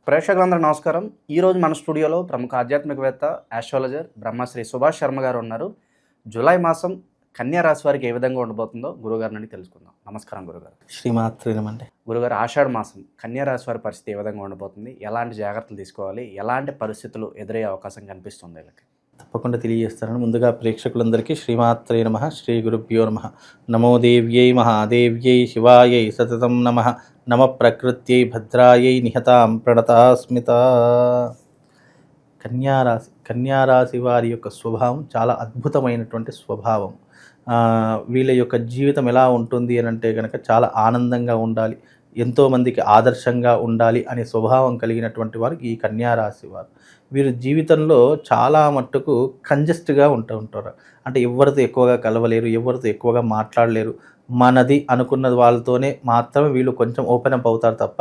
ప్రేక్షకులందరూ నమస్కారం. ఈరోజు మన స్టూడియోలో ప్రముఖ ఆధ్యాత్మికవేత్త, ఆస్ట్రాలజర్ బ్రహ్మశ్రీ సుభాష్ శర్మ గారు ఉన్నారు. జూలై మాసం కన్యా రాశి వారికి ఏ విధంగా ఉండబోతుందో గురుగారి నుండి తెలుసుకుందాం. నమస్కారం గురుగారు. శ్రీమాత్రే నమః. గురుగారు, ఆషాఢ మాసం కన్యా రాశి వారి పరిస్థితి ఏ విధంగా ఉండబోతుంది? ఎలాంటి జాగ్రత్తలు తీసుకోవాలి? ఎలాంటి పరిస్థితులు ఎదురయ్యే అవకాశం కనిపిస్తుంది వీళ్ళకి? తప్పకుండా తెలియజేస్తాను. ముందుగా ప్రేక్షకులందరికీ శ్రీమాత్రే నమః, శ్రీ గురుభ్యో నమః. నమో దేవ్యై మహాదేవ్యై శివాయై సతతం నమః. నమ ప్రకృత్యై భద్రాయై నిహతాం ప్రణతాస్మిత. కన్యారాశి వారి యొక్క స్వభావం చాలా అద్భుతమైనటువంటి స్వభావం. వీళ్ళ యొక్క జీవితం ఎలా ఉంటుంది అని అంటే కనుక చాలా ఆనందంగా ఉండాలి, ఎంతోమందికి ఆదర్శంగా ఉండాలి అనే స్వభావం కలిగినటువంటి వారు ఈ కన్యారాశి వారు. వీరు జీవితంలో చాలా మట్టుకు కంజెస్ట్గా ఉంటారు. అంటే ఎవరితో ఎక్కువగా కలవలేరు, ఎవరితో ఎక్కువగా మాట్లాడలేరు. మనది అనుకున్న వాళ్ళతోనే మాత్రమే వీళ్ళు కొంచెం ఓపెన్ అప్ అవుతారు తప్ప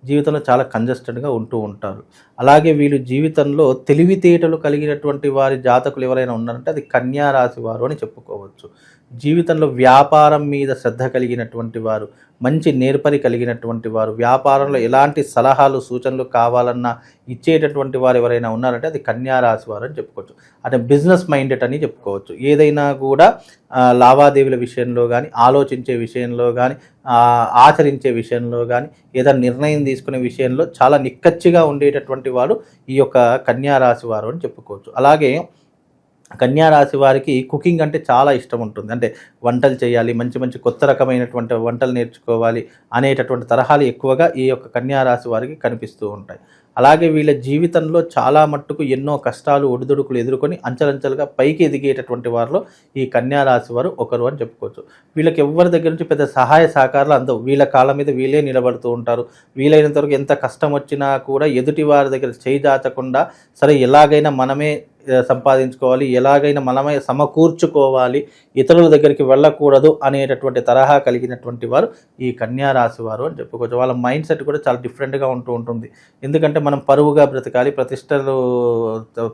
జీవితంలో చాలా కంజెస్టెడ్గా ఉంటూ ఉంటారు. అలాగే వీళ్ళు జీవితంలో తెలివితేటలు కలిగినటువంటి వారి జాతకులు ఎవరైనా ఉన్నారంటే అది కన్యారాశి వారు అని చెప్పుకోవచ్చు. జీవితంలో వ్యాపారం మీద శ్రద్ధ కలిగినటువంటి వారు, మంచి నేర్పరి కలిగినటువంటి వారు, వ్యాపారంలో ఎలాంటి సలహాలు సూచనలు కావాలన్నా ఇచ్చేటటువంటి వారు ఎవరైనా ఉన్నారంటే అది కన్యారాశి వారు అని చెప్పుకోవచ్చు. అంటే బిజినెస్ మైండెడ్ అని చెప్పుకోవచ్చు. ఏదైనా కూడా లావాదేవీల విషయంలో కానీ, ఆలోచించే విషయంలో కానీ, ఆచరించే విషయంలో కానీ, ఏదైనా నిర్ణయం తీసుకునే విషయంలో చాలా నిక్కచ్చిగా ఉండేటటువంటి వారు ఈ యొక్క కన్యారాశి వారు అని చెప్పుకోవచ్చు. అలాగే కన్యారాశి వారికి కుకింగ్ అంటే చాలా ఇష్టం ఉంటుంది. అంటే వంటలు చేయాలి, మంచి మంచి కొత్త రకమైనటువంటి వంటలు నేర్చుకోవాలి అనేటటువంటి తరహాలు ఎక్కువగా ఈ యొక్క కన్యారాశి వారికి కనిపిస్తూ ఉంటాయి. అలాగే వీళ్ళ జీవితంలో చాలా మట్టుకు ఎన్నో కష్టాలు ఒడిదుడుకులు ఎదుర్కొని అంచెలంచెలుగా పైకి ఎదిగేటటువంటి వారిలో ఈ కన్యారాశి వారు ఒకరు అని చెప్పుకోవచ్చు. వీళ్ళకి ఎవరి దగ్గర నుంచి పెద్ద సహాయ సహకారాలు అందవు. వీళ్ళ కాళ్ళ మీద వీళ్ళే నిలబడుతూ ఉంటారు. వీలైనంత వరకు ఎంత కష్టం వచ్చినా కూడా ఎదుటి వారి దగ్గర చేయి దాచకుండా సరే ఎలాగైనా మనమే సంపాదించుకోవాలి, ఎలాగైనా మనమే సమకూర్చుకోవాలి, ఇతరుల దగ్గరికి వెళ్ళకూడదు అనేటటువంటి తరహా కలిగినటువంటి వారు ఈ కన్యారాశి వారు అని చెప్పుకోవచ్చు. వాళ్ళ మైండ్ సెట్ కూడా చాలా డిఫరెంట్గా ఉంటుంది. ఎందుకంటే మనం పరువుగా బ్రతకాలి,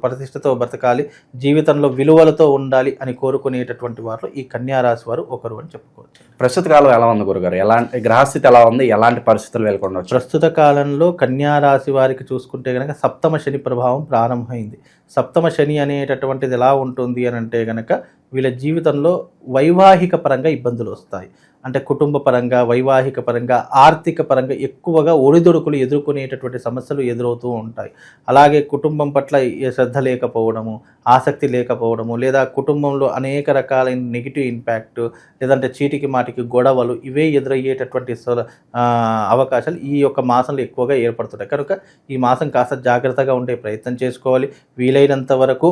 ప్రతిష్టతో బ్రతకాలి, జీవితంలో విలువలతో ఉండాలి అని కోరుకునేటటువంటి వారు ఈ కన్యారాశి వారు ఒకరు అని చెప్పుకోవచ్చు. ప్రస్తుత కాలం ఎలా ఉంది గురుగారు? ఎలాంటి గ్రహస్థితి ఎలా ఉంది? ఎలాంటి పరిస్థితులు వెళ్ళకుండా? ప్రస్తుత కాలంలో కన్యారాశి వారికి చూసుకుంటే కనుక సప్తమ శని ప్రభావం ప్రారంభమైంది. సప్తమ శని అనేటటువంటిది ఎలా ఉంటుంది అని అంటే కనుక వీళ్ళ జీవితంలో వైవాహిక పరంగా ఇబ్బందులు వస్తాయి. అంటే కుటుంబ పరంగా, వైవాహిక పరంగా, ఆర్థిక పరంగా ఎక్కువగా ఒడిదొడుకులు ఎదుర్కొనేటటువంటి సమస్యలు ఎదురవుతూ ఉంటాయి. అలాగే కుటుంబం పట్ల శ్రద్ధ లేకపోవడము, ఆసక్తి లేకపోవడము, లేదా కుటుంబంలో అనేక రకాలైన నెగిటివ్ ఇంపాక్ట్, లేదంటే చీటికి మాటికి గొడవలు ఇవే ఎదురయ్యేటటువంటి అవకాశాలు ఈ యొక్క మాసంలో ఎక్కువగా ఏర్పడుతుంటాయి. కనుక ఈ మాసం కాస్త జాగ్రత్తగా ఉండే ప్రయత్నం చేసుకోవాలి. వీలైనంత వరకు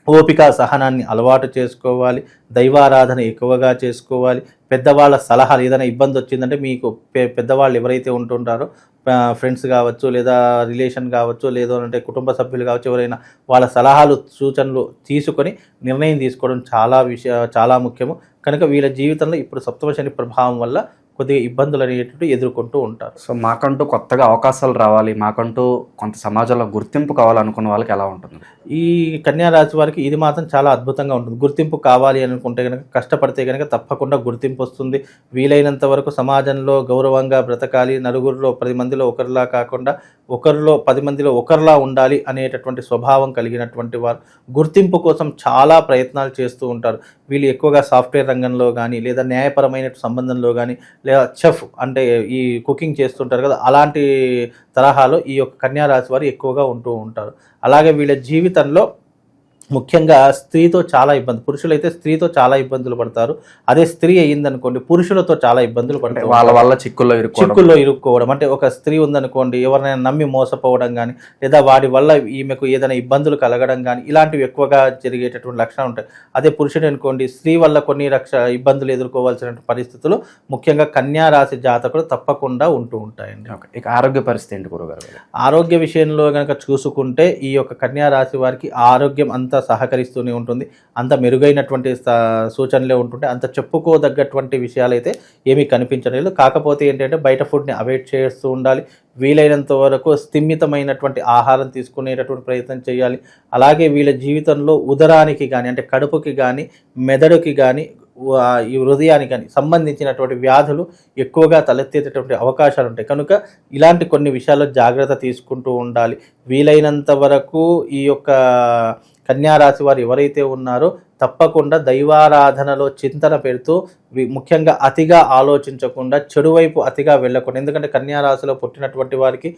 ఓపిక సహనాన్ని అలవాటు చేసుకోవాలి. దైవారాధన ఎక్కువగా చేసుకోవాలి. పెద్దవాళ్ళ సలహాలు, ఏదైనా ఇబ్బంది వచ్చిందంటే మీకు పెద్దవాళ్ళు ఎవరైతే ఉంటుంటారో ఫ్రెండ్స్ కావచ్చు, లేదా రిలేషన్ కావచ్చు, లేదంటే కుటుంబ సభ్యులు కావచ్చు, ఎవరైనా వాళ్ళ సలహాలు సూచనలు తీసుకొని నిర్ణయం తీసుకోవడం చాలా ముఖ్యము. కనుక వీళ్ళ జీవితంలో ఇప్పుడు సప్తమ శని ప్రభావం వల్ల కొద్దిగా ఇబ్బందులు అనేటువంటి ఎదుర్కొంటూ ఉంటారు. సో మాకంటూ కొత్తగా అవకాశాలు రావాలి, మాకంటూ కొంత సమాజంలో గుర్తింపు కావాలనుకున్న వాళ్ళకి ఎలా ఉంటుంది? ఈ కన్యారాశి వారికి ఇది మాత్రం చాలా అద్భుతంగా ఉంటుంది. గుర్తింపు కావాలి అనుకుంటే కనుక, కష్టపడితే కనుక తప్పకుండా గుర్తింపు వస్తుంది. వీలైనంత వరకు సమాజంలో గౌరవంగా బ్రతకాలి, నలుగురిలో 10 మందిలో ఒకరిలా కాకుండా ఒకరిలో 10 మందిలో ఒకరిలా ఉండాలి అనేటటువంటి స్వభావం కలిగినటువంటి వారు గుర్తింపు కోసం చాలా ప్రయత్నాలు చేస్తూ ఉంటారు. వీళ్ళు ఎక్కువగా సాఫ్ట్వేర్ రంగంలో కానీ, లేదా న్యాయపరమైన సంబంధంలో కానీ, లేదా చెఫ్ అంటే ఈ కుకింగ్ చేస్తుంటారు కదా, అలాంటి తరహాలో ఈ యొక్క కన్యారాశి వారు ఎక్కువగా ఉంటూ ఉంటారు. అలాగే వీళ్ళ జీవితంలో ముఖ్యంగా స్త్రీతో చాలా ఇబ్బంది, పురుషులైతే స్త్రీతో చాలా ఇబ్బందులు పడతారు. అదే స్త్రీ అయ్యిందనుకోండి పురుషులతో చాలా ఇబ్బందులు పడతారు. వాళ్ళ వల్ల చిక్కుల్లో ఇరుక్కోవడం, అంటే ఒక స్త్రీ ఉందనుకోండి, ఎవరినైనా నమ్మి మోసపోవడం కానీ, లేదా వాడి వల్ల ఈమెకు ఏదైనా ఇబ్బందులు కలగడం కానీ, ఇలాంటివి ఎక్కువగా జరిగేటటువంటి లక్షణాలు ఉంటాయి. అదే పురుషుడు అనుకోండి, స్త్రీ వల్ల కొన్ని ఇబ్బందులు ఎదుర్కోవాల్సిన పరిస్థితులు ముఖ్యంగా కన్యారాశి జాతకులు తప్పకుండా ఉంటూ ఉంటాయండి. ఇక ఆరోగ్య పరిస్థితి ఏంటి గురుగారు? ఆరోగ్య విషయంలో కనుక చూసుకుంటే ఈ యొక్క కన్యారాశి వారికి ఆరోగ్యం అంత సహకరిస్తూనే ఉంటుంది. అంత మెరుగైనటువంటి సూచనలే ఉంటుంటే అంత చెప్పుకోదగ్గటువంటి విషయాలు అయితే ఏమీ కనిపించలేదు. కాకపోతే ఏంటంటే బయట ఫుడ్ని అవాయిడ్ చేస్తూ ఉండాలి. వీలైనంత వరకు స్థిమితమైనటువంటి ఆహారం తీసుకునేటటువంటి ప్రయత్నం చేయాలి. అలాగే వీళ్ళ జీవితంలో ఉదరానికి కానీ, అంటే కడుపుకి కానీ, మెదడుకి కానీ ఈ హృదయానికి కానీ సంబంధించినటువంటి వ్యాధులు ఎక్కువగా తలెత్తేటటువంటి అవకాశాలు ఉంటాయి. కనుక ఇలాంటి కొన్ని విషయాల్లో జాగ్రత్త తీసుకుంటూ ఉండాలి. వీలైనంత వరకు ఈ యొక్క కన్యా రాశి వారు ఎవరైతే ఉన్నారో తప్పకుండా దైవారాధనలో చింతన పెడుతూ ముఖ్యంగా అతిగా ఆలోచించకుండా చెడు వైపు అతిగా వెళ్ళకుండా, ఎందుకంటే కన్యా రాశిలో పుట్టినటువంటి వారికి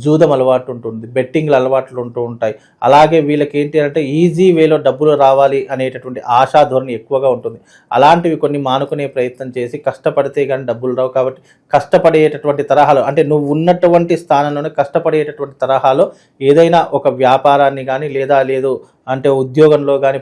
జూదం అలవాటు ఉంటుంది, బెట్టింగ్లు అలవాట్లు ఉంటూ ఉంటాయి. అలాగే వీళ్ళకి ఏంటి అంటే ఈజీ వేలో డబ్బులు రావాలి అనేటటువంటి ఆశాధోరణి ఎక్కువగా ఉంటుంది. అలాంటివి కొన్ని మానుకునే ప్రయత్నం చేసి కష్టపడితే కానీ డబ్బులు రావు. కాబట్టి కష్టపడేటటువంటి తరహాలో, అంటే నువ్వు ఉన్నటువంటి స్థానంలోనే కష్టపడేటటువంటి తరహాలో ఏదైనా ఒక వ్యాపారాన్ని కానీ లేదు అంటే ఉద్యోగంలో కానీ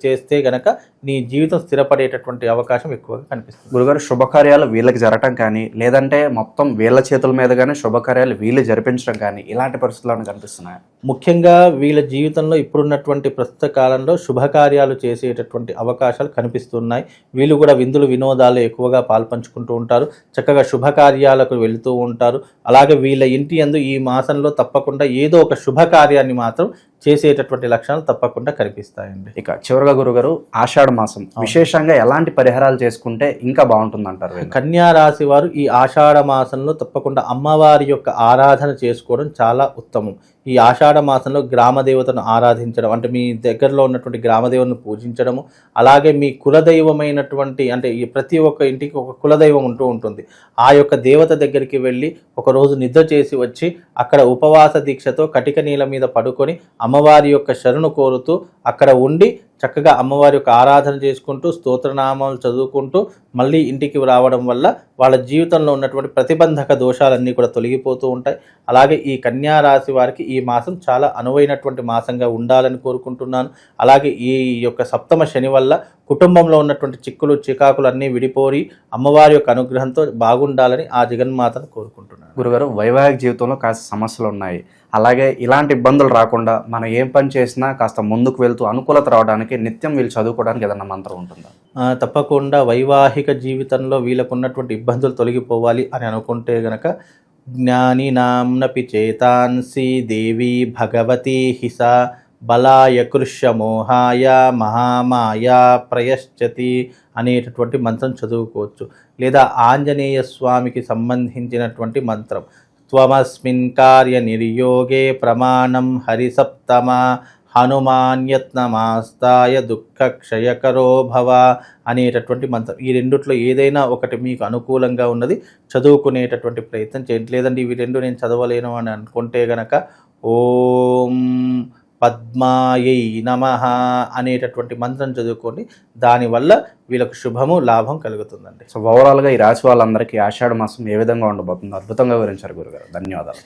చేస్తే గనక నీ జీవితం స్థిరపడేటటువంటి అవకాశం ఎక్కువగా కనిపిస్తుంది. గురుగారు, శుభకార్యాలు వీళ్ళకి జరగటం కానీ లేదంటే మొత్తం వీళ్ళ చేతుల మీదుగానే శుభకార్యాలు వీళ్ళు జరిపించడం కానీ ఇలాంటి పరిస్థితులను కనిపిస్తున్నాయి. ముఖ్యంగా వీళ్ళ జీవితంలో ఇప్పుడున్నటువంటి ప్రస్తుత కాలంలో శుభకార్యాలు చేసేటటువంటి అవకాశాలు కనిపిస్తున్నాయి. వీళ్ళు కూడా విందులు వినోదాలు ఎక్కువగా పాల్పంచుకుంటూ ఉంటారు, చక్కగా శుభకార్యాలకు వెళుతూ ఉంటారు. అలాగే వీళ్ళ ఇంటి యందు ఈ మాసంలో తప్పకుండా ఏదో ఒక శుభకార్యాన్ని మాత్రం చేసేటటువంటి లక్షణాలు తప్పకుండా కనిపిస్తాయండి. ఇక చివరిగా గురుగారు, ఆషాఢ మాసం విశేషంగా ఎలాంటి పరిహారాలు చేసుకుంటే ఇంకా బాగుంటుంది అంటారు? కన్యా రాశి వారు ఈ ఆషాఢ మాసంలో తప్పకుండా అమ్మవారి యొక్క ఆరాధన చేసుకోవడం చాలా ఉత్తమం. ఈ ఆషాఢ మాసంలో గ్రామదేవతను ఆరాధించడం, అంటే మీ దగ్గరలో ఉన్నటువంటి గ్రామదేవతను పూజించడము, అలాగే మీ కులదైవమైనటువంటి, అంటే ఈ ప్రతి ఒక్క ఇంటికి ఒక కులదైవం ఉంటూ ఉంటుంది. ఆ యొక్క దేవత దగ్గరికి వెళ్ళి ఒకరోజు నిద్ర చేసి వచ్చి అక్కడ ఉపవాస దీక్షతో కటిక నీళ్ళ మీద పడుకొని అమ్మవారి యొక్క శరణు కోరుతూ అక్కడ ఉండి చక్కగా అమ్మవారి యొక్క ఆరాధన చేసుకుంటూ స్తోత్రనామాలు చదువుకుంటూ మళ్ళీ ఇంటికి రావడం వల్ల వాళ్ళ జీవితంలో ఉన్నటువంటి ప్రతిబంధక దోషాలన్నీ కూడా తొలగిపోతూ ఉంటాయి. అలాగే ఈ కన్యా రాశి వారికి ఈ మాసం చాలా అనువైనటువంటి మాసంగా ఉండాలని కోరుకుంటున్నాను. అలాగే ఈ యొక్క సప్తమ శని వల్ల కుటుంబంలో ఉన్నటువంటి చిక్కులు చికాకులు అన్నీ విడిపోయి అమ్మవారి యొక్క అనుగ్రహంతో బాగుండాలని ఆ జగన్మాతను కోరుకుంటున్నాను. గురుగారు, వైవాహిక జీవితంలో కాస్త సమస్యలు ఉన్నాయి, అలాగే ఇలాంటి ఇబ్బందులు రాకుండా మనం ఏం పని చేసినా కాస్త ముందుకు వెళ్తూ అనుకూలత రావడానికి నిత్యం వీళ్ళు చదువుకోవడానికి ఏదన్నా మంత్రం ఉంటుందా? తప్పకుండా వైవాహిక జీవితంలో వీళ్ళకు ఉన్నటువంటి ఇబ్బందులు తొలగిపోవాలి అని అనుకుంటే గనక జ్ఞాని నామ్నపి చేతాన్సి దేవి భగవతి హిస బలాయ కృష్యమోహాయ మహామాయ ప్రయశ్చతి అనేటటువంటి మంత్రం చదువుకోవచ్చు. లేదా ఆంజనేయ స్వామికి సంబంధించినటువంటి మంత్రం త్వమస్మిన్ కార్య నిర్యోగే ప్రమాణం హరిసప్తమ హనుమాన్యత్నమాస్తాయ దుఃఖక్షయకరో భవ అనేటటువంటి మంత్రం. ఈ రెండిట్లో ఏదైనా ఒకటి మీకు అనుకూలంగా ఉన్నది చదువుకునేటటువంటి ప్రయత్నం చేయండి. లేదంటే ఇవి రెండు నేను చదవలేను అని అనుకుంటే గనక ఓం పద్మాయై నమః అనేటటువంటి మంత్రం చదువుకోండి. దానివల్ల వీళ్ళకు శుభము లాభం కలుగుతుందండి. సో ఓవరాల్గా ఈ రాశి వాళ్ళందరికీ ఆషాఢ మాసం ఏ విధంగా ఉండబోతుందో అద్భుతంగా వివరించారు గురుగారు. ధన్యవాదాలు.